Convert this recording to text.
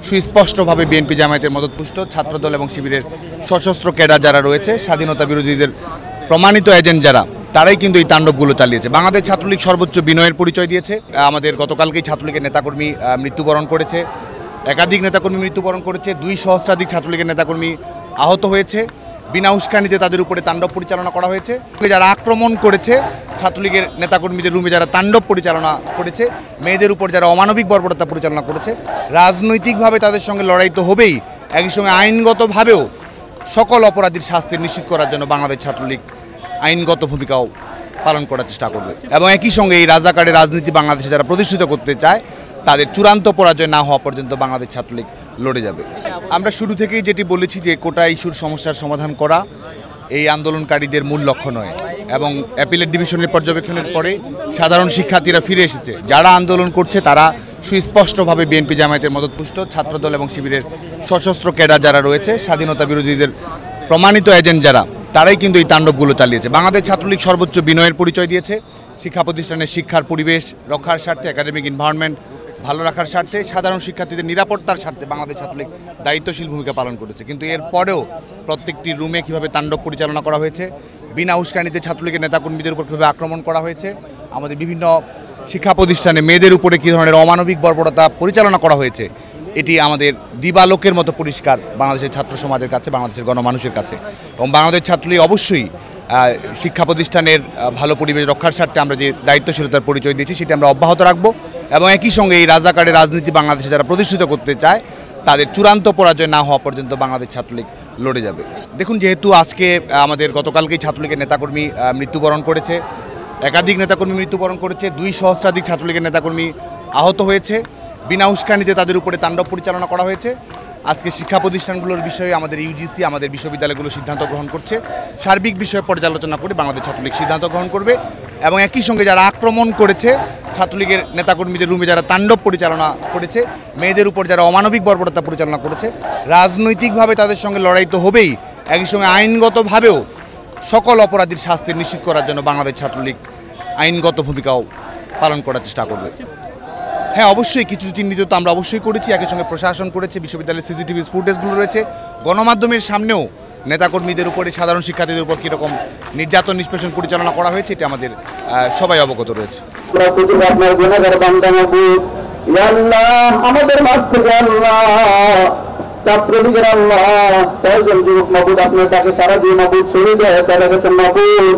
সুস্পষ্টভাবে বিএনপি জামায়াতের মদতপুষ্ট ছাত্রদল এবং শিবিরের সশস্ত্র ক্যাডার যারা রয়েছে, স্বাধীনতা বিরোধীদের প্রমাণিত এজেন্ট যারা, তারাই কিন্তু এই তাণ্ডবগুলো চালিয়েছে। বাংলাদেশ ছাত্রলীগ সর্বোচ্চ বিনয়ের পরিচয় দিয়েছে। আমাদের গতকালকেই ছাত্রলীগের নেতাকর্মী মৃত্যুবরণ করেছে, একাধিক নেতাকর্মী মৃত্যুবরণ করেছে, 2 সহস্রাধিক ছাত্রলীগের নেতাকর্মী আহত হয়েছে। বিনা উস্কানিতে তাদের উপরে তাণ্ডব পরিচালনা করা হয়েছে। যারা আক্রমণ করেছে ছাত্রলীগের নেতাকর্মীদের রুমে, যারা তাণ্ডব পরিচালনা করেছে, মেয়েদের উপর যারা অমানবিক বর্বরতা পরিচালনা করেছে, রাজনৈতিকভাবে তাদের সঙ্গে লড়াই তো হবেই, একই সঙ্গে আইনগতভাবেও সকল অপরাধীর শাস্তি নিশ্চিত করার জন্য বাংলাদেশ ছাত্রলীগ আইনগত ভূমিকাও পালন করার চেষ্টা করবে। এবং একই সঙ্গে এই রাজাকারের রাজনীতি বাংলাদেশে যারা প্রতিষ্ঠিত করতে চায়, তাদের চূড়ান্ত পরাজয় না হওয়া পর্যন্ত বাংলাদেশ ছাত্রলীগ লড়ে যাবে। আমরা শুরু থেকেই যেটি বলেছি যে কোটা ইস্যুর সমস্যার সমাধান করা এই আন্দোলনকারীদের মূল লক্ষ্য নয়, এবং অ্যাপিলেট ডিভিশনের পর্যবেক্ষণের পরে সাধারণ শিক্ষার্থীরা ফিরে এসেছে। যারা আন্দোলন করছে তারা সুস্পষ্টভাবে বিএনপি জামায়াতের মদতপুষ্ট ছাত্রদল এবং শিবিরের সশস্ত্র ক্যাডার যারা রয়েছে, স্বাধীনতা বিরোধীদের প্রমাণিত এজেন্ট যারা, তারাই কিন্তু এই তাণ্ডবগুলো চালিয়েছে। বাংলাদেশ ছাত্রলীগ সর্বোচ্চ বিনয়ের পরিচয় দিয়েছে। শিক্ষা প্রতিষ্ঠানের শিক্ষার পরিবেশ রক্ষার স্বার্থে, একাডেমিক এনভায়রনমেন্ট ভালো রাখার স্বার্থে, সাধারণ শিক্ষার্থীদের নিরাপত্তার স্বার্থে বাংলাদেশ ছাত্রলীগ দায়িত্বশীল ভূমিকা পালন করেছে। কিন্তু এর পরেও প্রত্যেকটি রুমে কীভাবে তাণ্ডব পরিচালনা করা হয়েছে, বিনা উস্কানিতে ছাত্রলীগের নেতাকর্মীদের উপর কীভাবে আক্রমণ করা হয়েছে, আমাদের বিভিন্ন শিক্ষা প্রতিষ্ঠানে মেয়েদের উপরে কী ধরনের অমানবিক বর্বরতা পরিচালনা করা হয়েছে, এটি আমাদের দিবালোকের মতো পরিষ্কার বাংলাদেশের ছাত্র সমাজের কাছে, বাংলাদেশের গণমানুষের কাছে। এবং বাংলাদেশ ছাত্রলীগ অবশ্যই শিক্ষা প্রতিষ্ঠানের ভালো পরিবেশ রক্ষার স্বার্থে আমরা যে দায়িত্বশীলতার পরিচয় দিয়েছি সেটি আমরা অব্যাহত রাখবো। এবং একই সঙ্গে এই রাজাকারের রাজনীতি বাংলাদেশে যারা প্রতিষ্ঠিত করতে চায়, তাদের চূড়ান্ত পরাজয় না হওয়া পর্যন্ত বাংলাদেশ ছাত্রলীগ লড়ে যাবে। দেখুন, যেহেতু আজকে আমাদের গতকালকেই ছাত্রলীগের নেতাকর্মী মৃত্যুবরণ করেছে, একাধিক নেতাকর্মী মৃত্যুবরণ করেছে, 2 সহস্রাধিক ছাত্রলীগের নেতাকর্মী আহত হয়েছে, বিনা উস্কানিতে তাদের উপরে তাণ্ডব পরিচালনা করা হয়েছে। আজকে শিক্ষা প্রতিষ্ঠানগুলোর বিষয়ে আমাদের ইউজিসি, আমাদের বিশ্ববিদ্যালয়গুলো সিদ্ধান্ত গ্রহণ করছে। সার্বিক বিষয়ে পর্যালোচনা করে বাংলাদেশ ছাত্রলীগ সিদ্ধান্ত গ্রহণ করবে। এবং একই সঙ্গে যারা আক্রমণ করেছে ছাত্রলীগের নেতাকর্মীদের রুমে, যারা তাণ্ডব পরিচালনা করেছে, মেয়েদের উপর যারা অমানবিক বর্বরতা পরিচালনা করেছে, রাজনৈতিকভাবে তাদের সঙ্গে লড়াই তো হবেই, একই সঙ্গে আইনগতভাবেও সকল অপরাধীর শাস্তি নিশ্চিত করার জন্য বাংলাদেশ ছাত্রলীগ আইনগত ভূমিকাও পালন করার চেষ্টা করবে। হ্যাঁ, অবশ্যই কিছু চিহ্নিত তো আমরা অবশ্যই করেছি, একই সঙ্গে প্রশাসন করেছে, বিশ্ববিদ্যালয়ের সিসিটিভি ফুটেজগুলো রয়েছে, গণমাধ্যমের সামনেও নেতাকর্মীদের উপরে, সাধারণ শিক্ষার্থীদের উপর কীরকম নির্যাতন নিষ্পেষণ পরিচালনা করা হয়েছে এটা আমাদের সবাই অবগত রয়েছে। আমাদের মাঝ থেকে আল্লাহ ছাত্রলীগের আল্লাহ 6 জন যুবক মাবুদ আপনার তাকে সারা দিয়ে মাবুদ শহীদ হয়, তারা মাবুদ